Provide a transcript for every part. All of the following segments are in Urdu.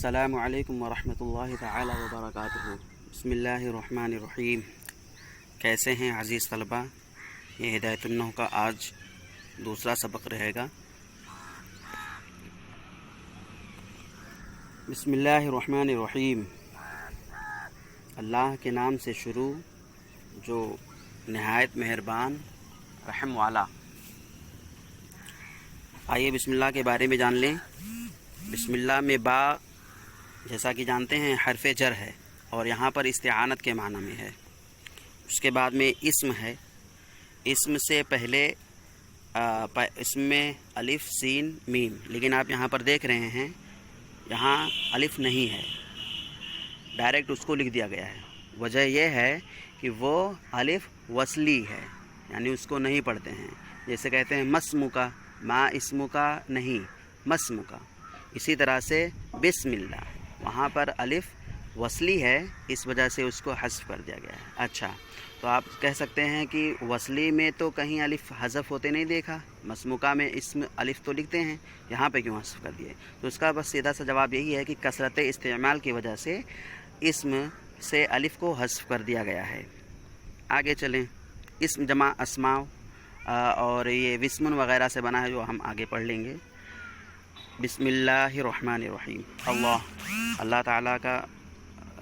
السلام علیکم ورحمۃ اللہ تعالی وبرکاتہ۔ بسم اللہ الرحمن الرحیم۔ کیسے ہیں عزیز طلبہ؟ یہ ہدایت النحو کا آج دوسرا سبق رہے گا۔ بسم اللہ الرحمن الرحیم۔ اللہ کے نام سے شروع جو نہایت مہربان رحم والا۔ آئیے بسم اللہ کے بارے میں جان لیں۔ بسم اللہ میں با جیسا کہ جانتے ہیں حرف جر ہے اور یہاں پر استعانت کے معنی میں ہے۔ اس کے بعد میں اسم ہے۔ اسم سے پہلے اسم میں الف سین میم، لیکن آپ یہاں پر دیکھ رہے ہیں یہاں الف نہیں ہے، ڈائریکٹ اس کو لکھ دیا گیا ہے۔ وجہ یہ ہے کہ وہ الف وصلی ہے، یعنی اس کو نہیں پڑھتے ہیں۔ جیسے کہتے ہیں مسمو کا، ما اسمو کا نہیں، مسمو کا۔ اسی طرح سے بسم اللہ، وہاں پر الف وصلی ہے، اس وجہ سے اس کو حذف کر دیا گیا ہے۔ اچھا، تو آپ کہہ سکتے ہیں کہ وصلی میں تو کہیں الف حذف ہوتے نہیں دیکھا، مسموکہ میں اسم الف تو لکھتے ہیں، یہاں پہ کیوں حذف کر دیے؟ تو اس کا بس سیدھا سا جواب یہی ہے کہ کثرت استعمال کی وجہ سے اسم سے الف کو حذف کر دیا گیا ہے۔ آگے چلیں۔ اسم جمع اسماء اور یہ وسمن وغیرہ سے بنا ہے، جو ہم آگے پڑھ لیں گے۔ بسم اللہ الرحمن الرحیم۔ اللہ تعالیٰ کا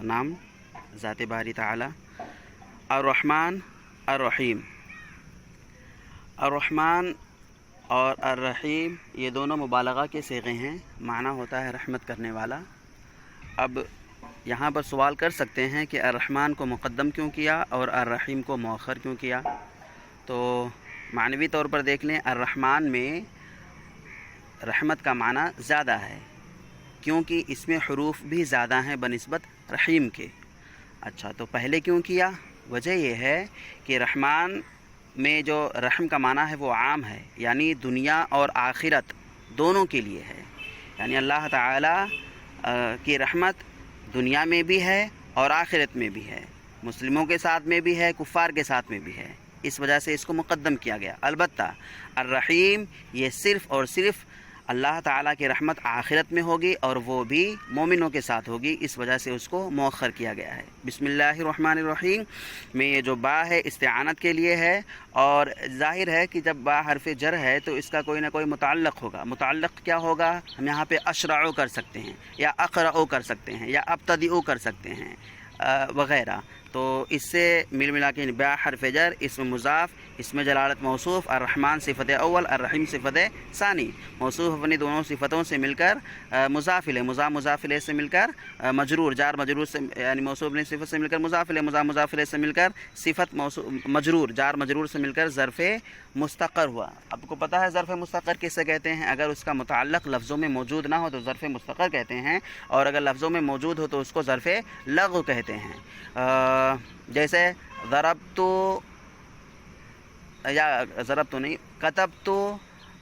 نام، ذات باری تعالیٰ۔ الرحمن الرحیم۔ الرحمن اور الرحیم یہ دونوں مبالغہ کے صیغے ہیں، معنی ہوتا ہے رحمت کرنے والا۔ اب یہاں پر سوال کر سکتے ہیں کہ الرحمن کو مقدم کیوں کیا اور الرحیم کو مؤخر کیوں کیا؟ تو معنوی طور پر دیکھ لیں، الرحمن میں رحمت کا معنی زیادہ ہے، کیونکہ اس میں حروف بھی زیادہ ہیں بنسبت رحیم کے۔ اچھا، تو پہلے کیوں کیا؟ وجہ یہ ہے کہ رحمان میں جو رحم کا معنی ہے وہ عام ہے، یعنی دنیا اور آخرت دونوں کے لیے ہے، یعنی اللہ تعالیٰ کی رحمت دنیا میں بھی ہے اور آخرت میں بھی ہے، مسلموں کے ساتھ میں بھی ہے، کفار کے ساتھ میں بھی ہے، اس وجہ سے اس کو مقدم کیا گیا۔ البتہ الرحیم یہ صرف اور صرف اللہ تعالیٰ کی رحمت آخرت میں ہوگی اور وہ بھی مومنوں کے ساتھ ہوگی، اس وجہ سے اس کو مؤخر کیا گیا ہے۔ بسم اللہ الرحمن الرحیم میں یہ جو با ہے استعانت کے لیے ہے، اور ظاہر ہے کہ جب با حرف جر ہے تو اس کا کوئی نہ کوئی متعلق ہوگا۔ متعلق کیا ہوگا؟ ہم یہاں پہ اشرعو کر سکتے ہیں، یا اقرعو کر سکتے ہیں، یا ابتدئو کر سکتے ہیں وغیرہ۔ تو اس سے مل ملا کے با حرف جر، اسم مضاف، اسم جلالت موصوف، الرحمن صفت اول، الرحیم صفت ثانی، موصوف اپنی دونوں صفتوں سے مل کر مضاف الیہ، مضاف الیہ سے مل کر مجرور، جار مجرور سے، یعنی موصوف اپنی صفت سے مل کر مضاف الیہ، مضاف الیہ سے مل کر صفت مجرور، جار مجرور سے مل کر ظرف مستقر ہوا۔ آپ کو پتہ ہے ظرف مستقر کس سے کہتے ہیں؟ اگر اس کا متعلق لفظوں میں موجود نہ ہو تو ظرف مستقر کہتے ہیں، اور اگر لفظوں میں موجود ہو تو اس کو ظرف لغو کہتے ہیں۔ جیسے ضربتو، یا ضربتو نہیں، کتبتو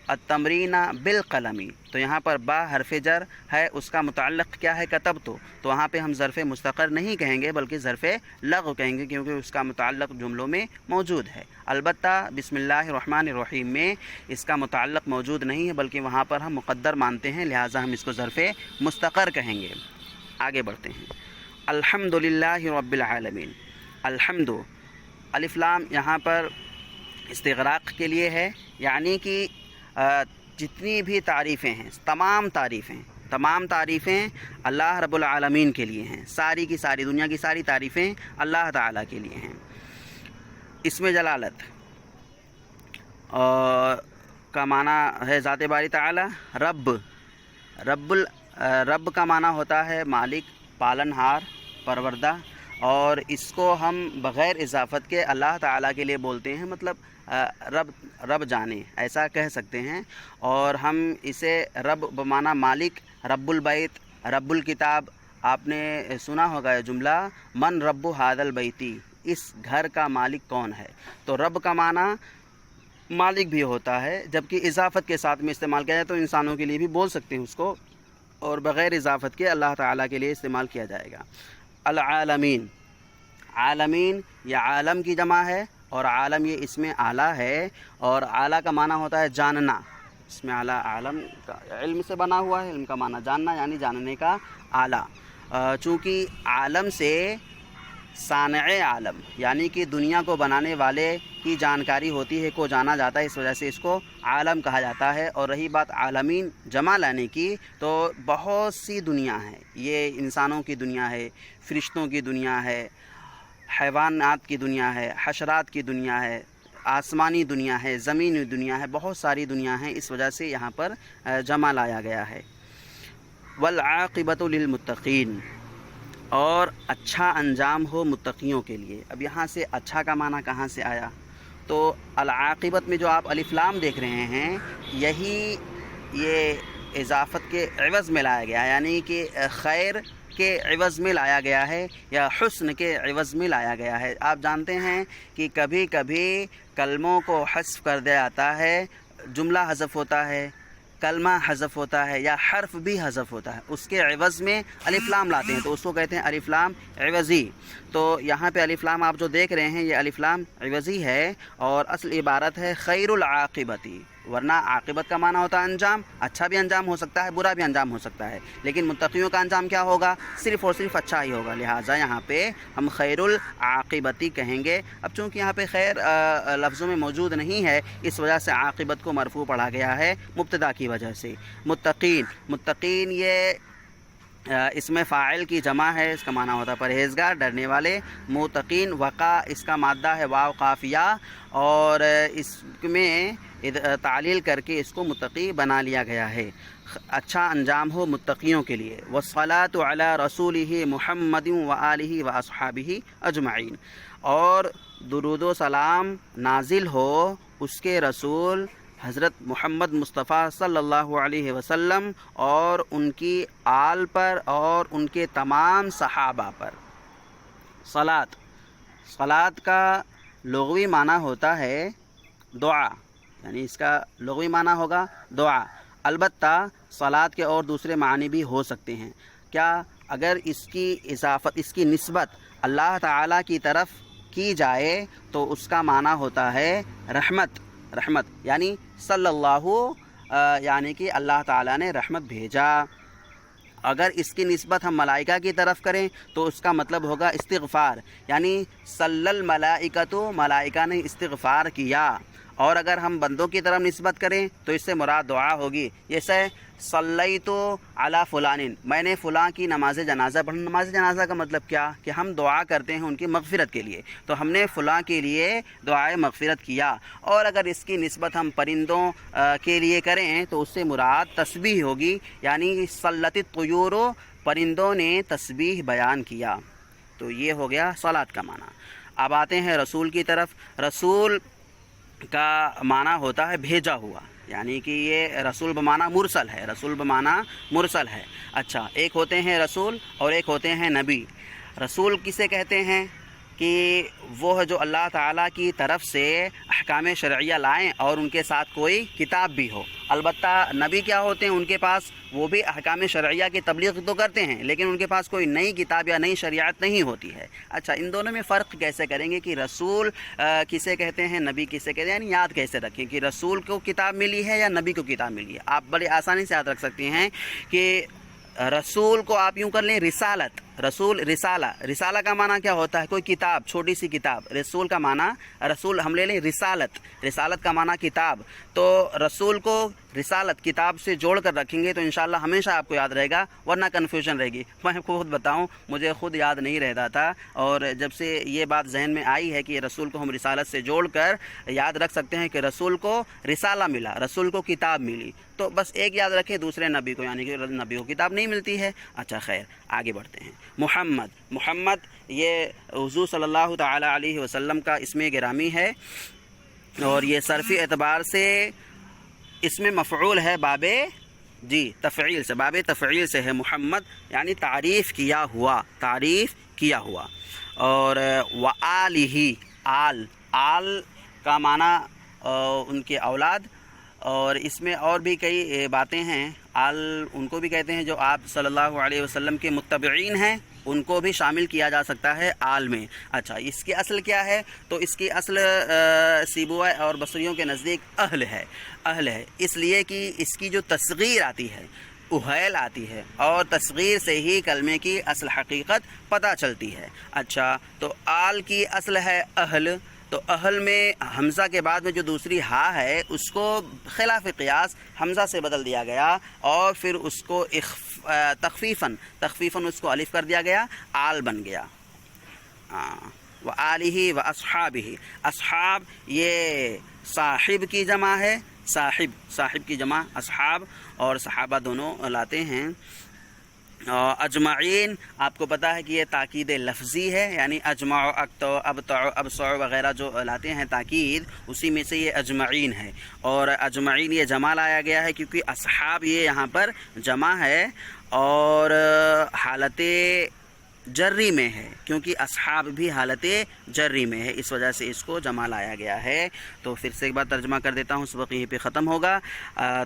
التمرین بالقلم، تو یہاں پر با حرف جر ہے، اس کا متعلق کیا ہے؟ کتبتو، تو وہاں پہ ہم ظرف مستقر نہیں کہیں گے بلکہ ظرف لغو کہیں گے، کیونکہ اس کا متعلق جملوں میں موجود ہے۔ البتہ بسم اللہ الرحمن الرحیم میں اس کا متعلق موجود نہیں ہے، بلکہ وہاں پر ہم مقدر مانتے ہیں، لہٰذا ہم اس کو ظرف مستقر کہیں گے۔ آگے بڑھتے ہیں۔ الحمد للہ رب العالمین۔ الحمد، الف لام یہاں پر استغراق کے لیے ہے، یعنی کہ جتنی بھی تعریفیں ہیں، تمام تعریفیں اللہ رب العالمین کے لیے ہیں، ساری کی ساری دنیا کی ساری تعریفیں اللہ تعالیٰ کے لیے ہیں۔ اسم جلالت کا معنی ہے ذات باری تعالیٰ۔ رب کا معنی ہوتا ہے مالک، پالن ہار، پروردہ، اور اس کو ہم بغیر اضافت کے اللہ تعالیٰ کے لیے بولتے ہیں، مطلب رب جانے، ایسا کہہ سکتے ہیں۔ اور ہم اسے رب بمعنی مالک، رب البیت، رب الکتاب، آپ نے سنا ہوگا یہ جملہ، من رب ھذا البیتی، اس گھر کا مالک کون ہے؟ تو رب کا معنی مالک بھی ہوتا ہے، جبکہ اضافت کے ساتھ میں استعمال کیا جائے تو انسانوں کے لیے بھی بول سکتے ہیں اس کو، اور بغیر اضافت کے اللہ تعالیٰ کے لیے استعمال کیا جائے گا۔ العالمین، عالمین یہ عالم کی جمع ہے، اور عالم یہ اس میں اعلیٰ ہے، اور اعلیٰ کا معنی ہوتا ہے جاننا، اس میں اعلیٰ عالم کا علم سے بنا ہوا ہے، علم کا معنی جاننا یعنی جاننے کا اعلیٰ، چونکہ عالم سے صانع عالم یعنی کہ دنیا کو بنانے والے کی جانکاری ہوتی ہے، کو جانا جاتا ہے، اس وجہ سے اس کو عالم کہا جاتا ہے۔ اور رہی بات عالمین جمع لانے کی، تو بہت سی دنیا ہے، یہ انسانوں کی دنیا ہے، فرشتوں کی دنیا ہے، حیوانات کی دنیا ہے، حشرات کی دنیا ہے، آسمانی دنیا ہے، زمینی دنیا ہے، بہت ساری دنیا ہیں، اس وجہ سے یہاں پر جمع لایا گیا ہے۔ والعاقبۃ للمتقین، اور اچھا انجام ہو متقیوں کے لیے۔ اب یہاں سے اچھا کا معنی کہاں سے آیا؟ تو العاقبت میں جو آپ الف لام دیکھ رہے ہیں، یہی یہ اضافت کے عوض میں لایا گیا ہے، یعنی کہ خیر کے عوض میں لایا گیا ہے یا حسن کے عوض میں لایا گیا ہے۔ آپ جانتے ہیں کہ کبھی کبھی کلموں کو حذف کر دیا جاتا ہے، جملہ حذف ہوتا ہے، کلمہ حذف ہوتا ہے، یا حرف بھی حذف ہوتا ہے، اس کے عوض میں الف لام لاتے ہیں، تو اس کو کہتے ہیں الف لام عوضی۔ تو یہاں پہ الف لام آپ جو دیکھ رہے ہیں، یہ الف لام عوضی ہے، اور اصل عبارت ہے خیر العاقبتی، ورنہ عاقبت کا معنی ہوتا ہے انجام، اچھا بھی انجام ہو سکتا ہے، برا بھی انجام ہو سکتا ہے، لیکن متقیوں کا انجام کیا ہوگا؟ صرف اور صرف اچھا ہی ہوگا، لہٰذا یہاں پہ ہم خیر العاقبتی کہیں گے۔ اب چونکہ یہاں پہ خیر لفظوں میں موجود نہیں ہے، اس وجہ سے عاقبت کو مرفوع پڑھا گیا ہے مبتدا کی وجہ سے۔ متقین، متقین یہ اس میں فاعل کی جمع ہے، اس کا معنی ہوتا ہے پرہیزگار، ڈرنے والے۔ متقین، وقع اس کا مادہ ہے واو قافیہ، اور اس میں تعلیل کر کے اس کو متقی بنا لیا گیا ہے۔ اچھا انجام ہو متقیوں کے لیے۔ والصلاۃ علی رسولہ محمد وآلہ واصحابہ اجمعین، اور درود و سلام نازل ہو اس کے رسول حضرت محمد مصطفیٰ صلی اللہ علیہ وسلم اور ان کی آل پر اور ان کے تمام صحابہ پر۔ صلاۃ، صلاۃ کا لغوی معنی ہوتا ہے دعا، یعنی اس کا لغوی معنی ہوگا دعا۔ البتہ صلاۃ کے اور دوسرے معنی بھی ہو سکتے ہیں۔ کیا؟ اگر اس کی اضافت، اس کی نسبت اللہ تعالیٰ کی طرف کی جائے تو اس کا معنی ہوتا ہے رحمت، رحمت یعنی صلی اللہ، یعنی کہ اللہ تعالیٰ نے رحمت بھیجا۔ اگر اس کی نسبت ہم ملائکہ کی طرف کریں تو اس کا مطلب ہوگا استغفار، یعنی صلی الملائکۃ، ملائکہ نے استغفار کیا۔ اور اگر ہم بندوں کی طرف نسبت کریں تو اس سے مراد دعا ہوگی، جیسے صلیت علی فلان، میں نے فلاں کی نماز جنازہ پڑھی۔ نماز جنازہ کا مطلب کیا؟ کہ ہم دعا کرتے ہیں ان کی مغفرت کے لیے، تو ہم نے فلاں کے لیے دعائے مغفرت کیا۔ اور اگر اس کی نسبت ہم پرندوں کے لیے کریں تو اس سے مراد تسبیح ہوگی، یعنی صلت الطیور، پرندوں نے تسبیح بیان کیا۔ تو یہ ہو گیا صلاۃ کا معنی۔ اب آتے ہیں رسول کی طرف۔ رسول کا معنی ہوتا ہے بھیجا ہوا، یعنی کہ یہ رسول بمعنی مرسل ہے، رسول بمعنی مرسل ہے۔ اچھا، ایک ہوتے ہیں رسول اور ایک ہوتے ہیں نبی۔ رسول کسے کہتے ہیں؟ کہ وہ جو اللہ تعالیٰ کی طرف سے احکام شرعیہ لائیں اور ان کے ساتھ کوئی کتاب بھی ہو۔ البتہ نبی کیا ہوتے ہیں؟ ان کے پاس وہ بھی احکام شرعیہ کی تبلیغ تو کرتے ہیں، لیکن ان کے پاس کوئی نئی کتاب یا نئی شریعت نہیں ہوتی ہے۔ اچھا، ان دونوں میں فرق کیسے کریں گے کہ رسول کسے کہتے ہیں، نبی کسے کہتے ہیں، یعنی یاد کیسے رکھیں کہ رسول کو کتاب ملی ہے یا نبی کو کتاب ملی ہے؟ آپ بڑی آسانی سے یاد رکھ سکتے ہیں کہ رسول کو آپ یوں کر لیں رسالت، رسول رسالہ، رسالہ کا معنی کیا ہوتا ہے؟ کوئی کتاب، چھوٹی سی کتاب۔ رسول کا معنی، رسول ہم لے لیں رسالت، رسالت کا معنی کتاب۔ تو رسول کو رسالت کتاب سے جوڑ کر رکھیں گے تو انشاءاللہ ہمیشہ آپ کو یاد رہے گا، ورنہ کنفیوژن رہے گی۔ میں خود بتاؤں، مجھے خود یاد نہیں رہتا تھا، اور جب سے یہ بات ذہن میں آئی ہے کہ رسول کو ہم رسالت سے جوڑ کر یاد رکھ سکتے ہیں کہ رسول کو رسالہ ملا، رسول کو کتاب ملی، تو بس ایک یاد رکھیں، دوسرے نبی کو، یعنی کہ نبی کو کتاب نہیں ملتی ہے۔ اچھا خیر، آگے بڑھتے ہیں۔ محمد، محمد یہ حضور صلی اللہ تعالی علیہ وسلم کا اسم گرامی ہے، اور یہ صرفی اعتبار سے اسم مفعول ہے، باب تفعیل سے، باب تفعیل سے ہے محمد، یعنی تعریف کیا ہوا، تعریف کیا ہوا۔ اور وآلہ، آل، آل کا معنی ان کے اولاد، اور اس میں اور بھی کئی باتیں ہیں، آل ان کو بھی کہتے ہیں جو آپ صلی اللہ علیہ وسلم کے متبعین ہیں، ان کو بھی شامل کیا جا سکتا ہے آل میں۔ اچھا، اس کی اصل کیا ہے؟ تو اس کی اصل سیبویہ اور بصریوں کے نزدیک اہل ہے، اہل ہے، اس لیے کہ اس کی جو تصغیر آتی ہے، اہیل آتی ہے، اور تصغیر سے ہی کلمے کی اصل حقیقت پتہ چلتی ہے۔ اچھا، تو آل کی اصل ہے اہل، تو اہل میں حمزہ کے بعد میں جو دوسری ہا ہے اس کو خلاف قیاس حمزہ سے بدل دیا گیا، اور پھر اس کو تخفیفاً اس کو الف کر دیا گیا، آل بن گیا۔ وآلہ واصحابہ، اصحاب یہ صاحب کی جمع ہے، صاحب کی جمع اصحاب، اور صحابہ دونوں لاتے ہیں۔ اجمعین آپ کو پتہ ہے کہ یہ تاکید لفظی ہے، یعنی اجمع، اقطع، ابطع، ابصع وغیرہ جو لاتے ہیں تاکید، اسی میں سے یہ اجمعین ہے۔ اور اجمعین یہ جمع لایا گیا ہے کیونکہ اصحاب یہ یہاں پر جمع ہے اور حالت جری میں ہے، کیونکہ اصحاب بھی حالت جری میں ہے، اس وجہ سے اس کو جمع لایا گیا ہے۔ تو پھر سے ایک بار ترجمہ کر دیتا ہوں، سبق یہیں پہ ختم ہوگا۔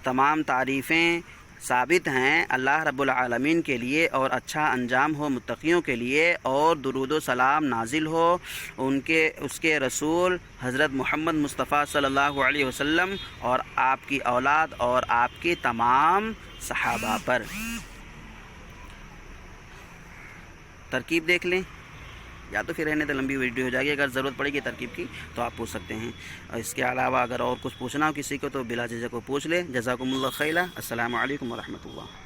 تمام تعریفیں ثابت ہیں اللہ رب العالمین کے لیے، اور اچھا انجام ہو متقیوں کے لیے، اور درود و سلام نازل ہو اس کے رسول حضرت محمد مصطفیٰ صلی اللہ علیہ وسلم اور آپ کی اولاد اور آپ کے تمام صحابہ پر۔ ترکیب دیکھ لیں، یا تو پھر رہنے تو لمبی ویڈیو ہو جائے گی، اگر ضرورت پڑے گی ترکیب کی تو آپ پوچھ سکتے ہیں، اور اس کے علاوہ اگر اور کچھ پوچھنا ہو کسی کو تو بلا جھجک کو پوچھ لیں۔ جزاکم اللہ خیرا، السلام علیکم ورحمۃ اللہ۔